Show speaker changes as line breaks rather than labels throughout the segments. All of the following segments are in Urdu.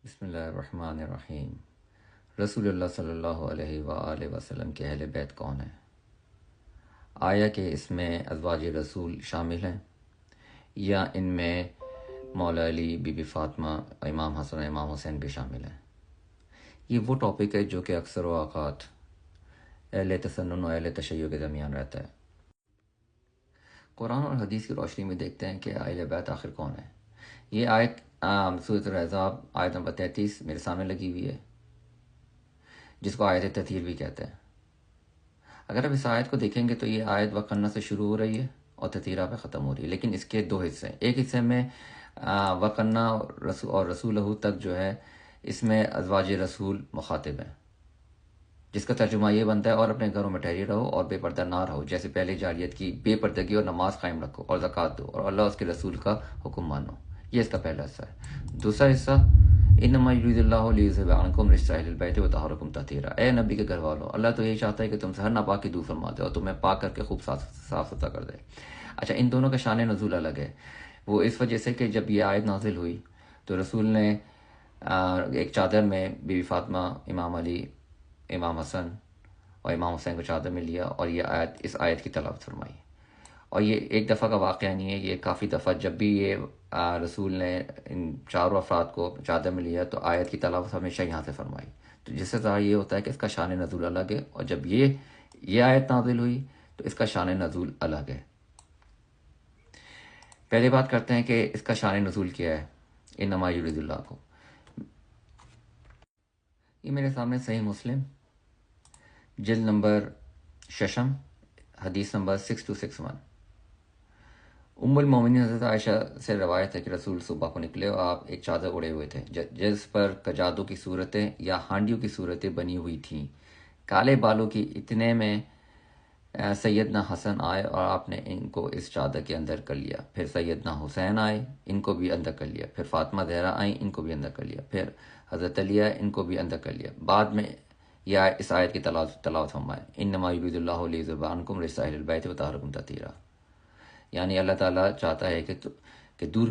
بسم اللہ الرحمن الرحیم۔ رسول اللہ صلی اللہ علیہ وآلہ وسلم کے اہل بیت کون ہیں؟ آیا کہ اس میں ازواج رسول شامل ہیں یا ان میں مولا علی، بی بی فاطمہ، امام حسن، امام حسین بھی شامل ہیں؟ یہ وہ ٹاپک ہے جو کہ اکثر و اوقات اہل تسنن و اہل تشیع کے درمیان رہتا ہے۔ قرآن اور حدیث کی روشنی میں دیکھتے ہیں کہ اہل بیت آخر کون ہے۔ یہ آیت سورۃ الاحزاب آیت نمبر 33 میرے سامنے لگی ہوئی ہے، جس کو آیت تطہیر بھی کہتے ہیں۔ اگر آپ اس آیت کو دیکھیں گے تو یہ آیت وقنا سے شروع ہو رہی ہے اور تطہیرہ پہ ختم ہو رہی ہے، لیکن اس کے دو حصے ہیں۔ ایک حصے میں وقنا اور رسولہ تک جو ہے، اس میں ازواج رسول مخاطب ہیں، جس کا ترجمہ یہ بنتا ہے اور اپنے گھروں میں ٹھہری رہو اور بے پردہ نہ رہو، جیسے پہلے جاریت کی بے پردگی اور نماز قائم رکھو اور زکوٰۃ دو اور اللہ اس کے رسول کا حکم مانو۔ یہ اس کا پہلا حصہ ہے۔ دوسرا حصہ، انما یرید اللہ لیذھب عنکم رجس اہل البیت ویطہرکم تطہیرا۔ اے نبی کے گھر والوں، اللہ تو یہی چاہتا ہے کہ تم سے ہر ناپاکی دور فرما دے اور تمہیں پاک کر کے خوب صاف ستھرا کر دے۔ اچھا، ان دونوں کا شان نزول الگ ہے۔ وہ اس وجہ سے کہ جب یہ آیت نازل ہوئی تو رسول نے ایک چادر میں بی بی فاطمہ، امام علی، امام حسن اور امام حسین کو چادر میں لیا اور اس آیت کی تلاوت فرمائی۔ اور یہ ایک دفعہ کا واقعہ نہیں ہے، یہ کافی دفعہ جب بھی یہ رسول نے ان چاروں افراد کو چادر میں لیا تو آیت کی تلاوت ہمیشہ یہاں سے فرمائی۔ تو جس سے ظاہر یہ ہوتا ہے کہ اس کا شان نزول الگ ہے، اور جب یہ آیت نازل ہوئی تو اس کا شان نزول الگ ہے۔ پہلے بات کرتے ہیں کہ اس کا شان نزول کیا ہے، انما یرید اللہ کو۔ یہ میرے سامنے صحیح مسلم جلد نمبر 6 حدیث نمبر 6261۔ ام المومنین حضرت عائشہ سے روایت ہے کہ رسول صبح کو نکلے اور آپ ایک چادر اڑے ہوئے تھے جس پر کجادوں کی صورتیں یا ہانڈیوں کی صورتیں بنی ہوئی تھیں، کالے بالوں کی۔ اتنے میں سیدنا حسن آئے اور آپ نے ان کو اس چادر کے اندر کر لیا۔ پھر سیدنا حسین آئے، ان کو بھی اندر کر لیا۔ پھر فاطمہ زہرا آئیں، ان کو بھی اندر کر لیا۔ پھر حضرت علی آئے، ان کو بھی اندر کر لیا۔ بعد میں اس آیت کی تلاوت فرمائے، انما یرید اللہ لیذھب عنکم رجس اہل البیت ویطہرکم تطہیرا۔ یعنی اللہ تعالیٰ چاہتا ہے کہ دور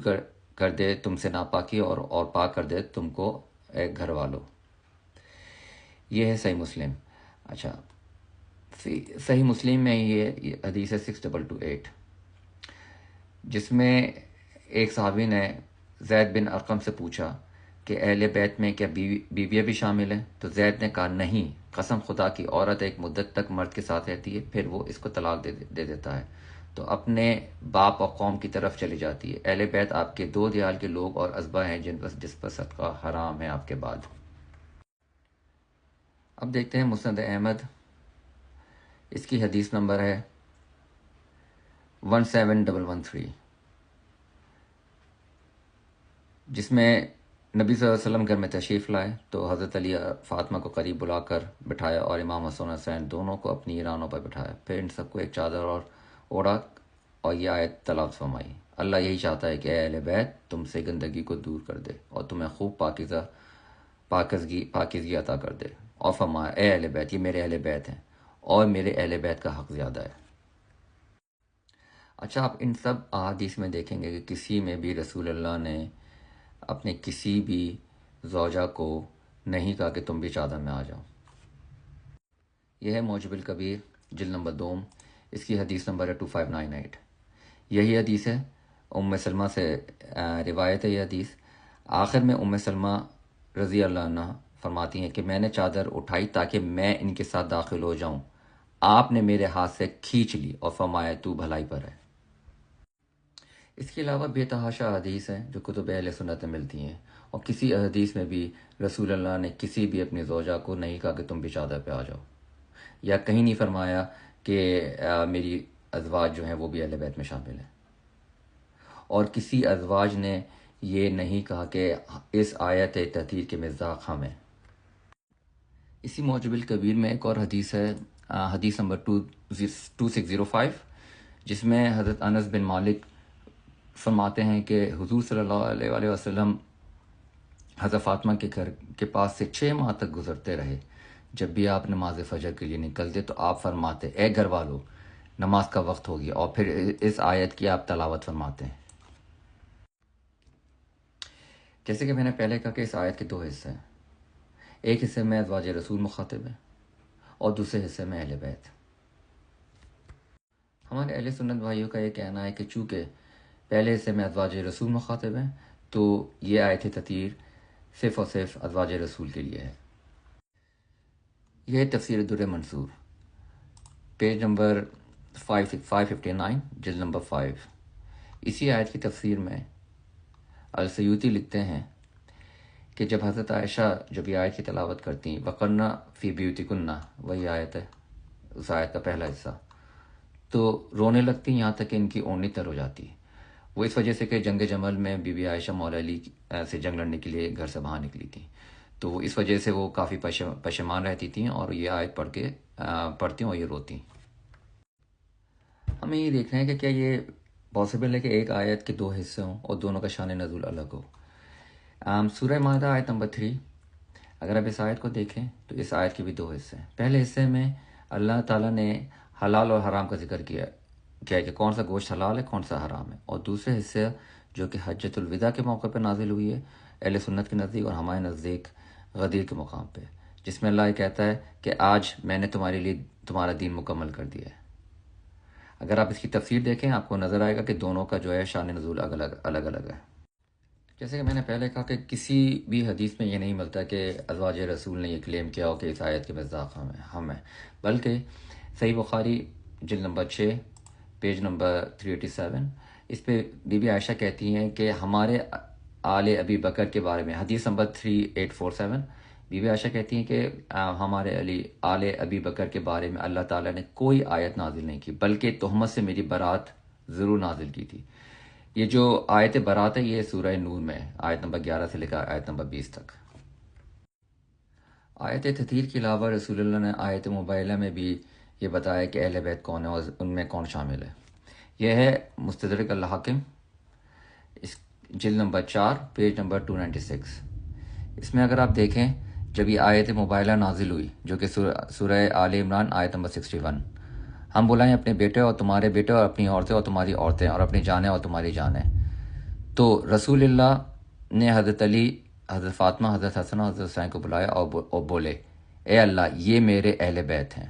کر دے تم سے ناپاکی اور پاک کر دے تم کو، اے گھر والو۔ یہ ہے صحیح مسلم۔ اچھا، صحیح مسلم میں یہ حدیث ہے 6228، جس میں ایک صحابی نے زید بن ارقم سے پوچھا کہ اہل بیت میں کیا بیویاں بھی شامل ہیں؟ تو زید نے کہا نہیں، قسم خدا کی عورت ایک مدت تک مرد کے ساتھ رہتی ہے، پھر وہ اس کو طلاق دے دیتا ہے تو اپنے باپ اور قوم کی طرف چلی جاتی ہے۔ اہل بیت آپ کے دو دیال کے لوگ اور ازبا ہیں جس پر صدقہ حرام ہے آپ کے بعد۔ اب دیکھتے ہیں مسند احمد، اس کی حدیث نمبر ہے 17113، جس میں نبی صلی اللہ علیہ وسلم گھر میں تشریف لائے تو حضرت علی فاطمہ کو قریب بلا کر بٹھایا اور امام حسن حسین دونوں کو اپنی رانوں پر بٹھایا۔ پھر ان سب کو ایک چادر اور اوڑا اور یہ آیت تلاوت فرمائی، اللہ یہی چاہتا ہے کہ اے اہل بیت تم سے گندگی کو دور کر دے اور تمہیں خوب پاکیزگی عطا کر دے، اور فرمایا اے اہل بیت، یہ میرے اہل بیت ہیں اور میرے اہل بیت کا حق زیادہ ہے۔ اچھا، آپ ان سب احادیث میں دیکھیں گے کہ کسی میں بھی رسول اللہ نے اپنے کسی بھی زوجہ کو نہیں کہا کہ تم بھی چادر میں آ جاؤ۔ یہ ہے موجب الکبیر جلد نمبر 2، اس کی حدیث نمبر ہے 2598۔ یہی حدیث ہے، ام سلمہ سے روایت ہے یہ حدیث۔ آخر میں ام سلمہ رضی اللہ عنہ فرماتی ہیں کہ میں نے چادر اٹھائی تاکہ میں ان کے ساتھ داخل ہو جاؤں، آپ نے میرے ہاتھ سے کھینچ لی اور فرمایا تو بھلائی پر ہے۔ اس کے علاوہ بے تحاشا حدیث ہیں جو کتب اہل سنت میں ملتی ہیں، اور کسی حدیث میں بھی رسول اللہ نے کسی بھی اپنی زوجہ کو نہیں کہا کہ تم بھی چادر پہ آ جاؤ، یا کہیں نہیں فرمایا کہ میری ازواج جو ہیں وہ بھی اہل بیت میں شامل ہیں، اور کسی ازواج نے یہ نہیں کہا کہ اس آیت تطہیر کے مصداق ہم ہیں۔ اسی موجب الکبیر میں ایک اور حدیث ہے، حدیث نمبر 2605، جس میں حضرت انس بن مالک فرماتے ہیں کہ حضور صلی اللہ علیہ وآلہ وسلم حضرت فاطمہ کے گھر کے پاس سے 6 ماہ تک گزرتے رہے۔ جب بھی آپ نماز فجر کے لیے نکلتے تو آپ فرماتے اے گھر والو، نماز کا وقت ہو گیا، اور پھر اس آیت کی آپ تلاوت فرماتے ہیں۔ جیسے کہ میں نے پہلے کہا کہ اس آیت کے دو حصے ہیں، ایک حصے میں ازواج رسول مخاطب ہیں اور دوسرے حصے میں اہل بیت۔ ہمارے اہل سنت بھائیوں کا یہ کہنا ہے کہ چونکہ پہلے حصے میں ازواج رسول مخاطب ہیں تو یہ آیت تطہیر صرف اور صرف ازواج رسول کے لیے ہے۔ یہ تفسیر در منصور، پیج نمبر 559، جلد نمبر 5۔ اسی آیت کی تفسیر میں السیوطی لکھتے ہیں کہ جب حضرت عائشہ جب یہ آیت کی تلاوت کرتی وقرنا فی بیوتکنہ، وہی آیت ہے، اس آیت کا پہلا حصہ، تو رونے لگتی یہاں تک کہ ان کی اونی تر ہو جاتی۔ وہ اس وجہ سے کہ جنگ جمل میں بی بی عائشہ مولا علی سے جنگ لڑنے کے لیے گھر سے باہر نکلی تھی، تو اس وجہ سے وہ کافی پشیمان رہتی تھیں اور یہ آیت پڑھتی اور یہ روتی۔ ہمیں یہ دیکھنا ہے کہ کیا یہ پاسبل ہے کہ ایک آیت کے دو حصے ہوں اور دونوں کا شان نزول الگ ہو۔ سورہ مائدہ آیت نمبر 3، اگر آپ اس آیت کو دیکھیں تو اس آیت کے بھی دو حصے ہیں۔ پہلے حصے میں اللہ تعالیٰ نے حلال اور حرام کا ذکر کیا ہے کہ کون سا گوشت حلال ہے کون سا حرام ہے، اور دوسرے حصے جو کہ حجۃ الوداع کے موقع پہ نازل ہوئی ہے اہل سنت کے نزدیک اور ہمارے نزدیک غدیر کے مقام پہ، جس میں اللہ یہ کہتا ہے کہ آج میں نے تمہارے لیے تمہارا دین مکمل کر دیا ہے۔ اگر آپ اس کی تفسیر دیکھیں آپ کو نظر آئے گا کہ دونوں کا جو ہے شان نزول الگ الگ ہے۔ جیسے کہ میں نے پہلے کہا کہ کسی بھی حدیث میں یہ نہیں ملتا کہ ازواج رسول نے یہ کلیم کیا ہو کہ اس آیت کے مصداق ہم ہیں، بلکہ صحیح بخاری جلد نمبر 6، پیج نمبر 387، اس پہ بی بی عائشہ کہتی ہیں کہ ہمارے آل ابی بکر کے بارے میں، حدیث نمبر 3847، بی بی عائشہ کہتی ہیں کہ ہمارے آل ابی بکر کے بارے میں اللہ تعالیٰ نے کوئی آیت نازل نہیں کی، بلکہ تہمت سے میری برات ضرور نازل کی تھی۔ یہ جو آیت برات ہے یہ سورہ نور میں آیت نمبر 11 سے لے کر آیت نمبر 20 تک۔ آیت تطہیر کے علاوہ رسول اللہ نے آیت مبینہ میں بھی یہ بتایا کہ اہل بیت کون ہے اور ان میں کون شامل ہے۔ یہ ہے مستدرک الحاکم، اس جلد نمبر 4، پیج نمبر 296۔ اس میں اگر آپ دیکھیں جب یہ آیت مبینہ نازل ہوئی جو کہ سورہ آل عمران آیت نمبر 61، ہم بلائیں اپنے بیٹے اور تمہارے بیٹے اور اپنی عورتیں اور تمہاری عورتیں اور اپنی جانیں اور تمہاری جانیں، تو رسول اللہ نے حضرت علی، حضرت فاطمہ، حضرت حسن اور حضرت حسین کو بلایا اور بولے اے اللہ یہ میرے اہل بیت ہیں۔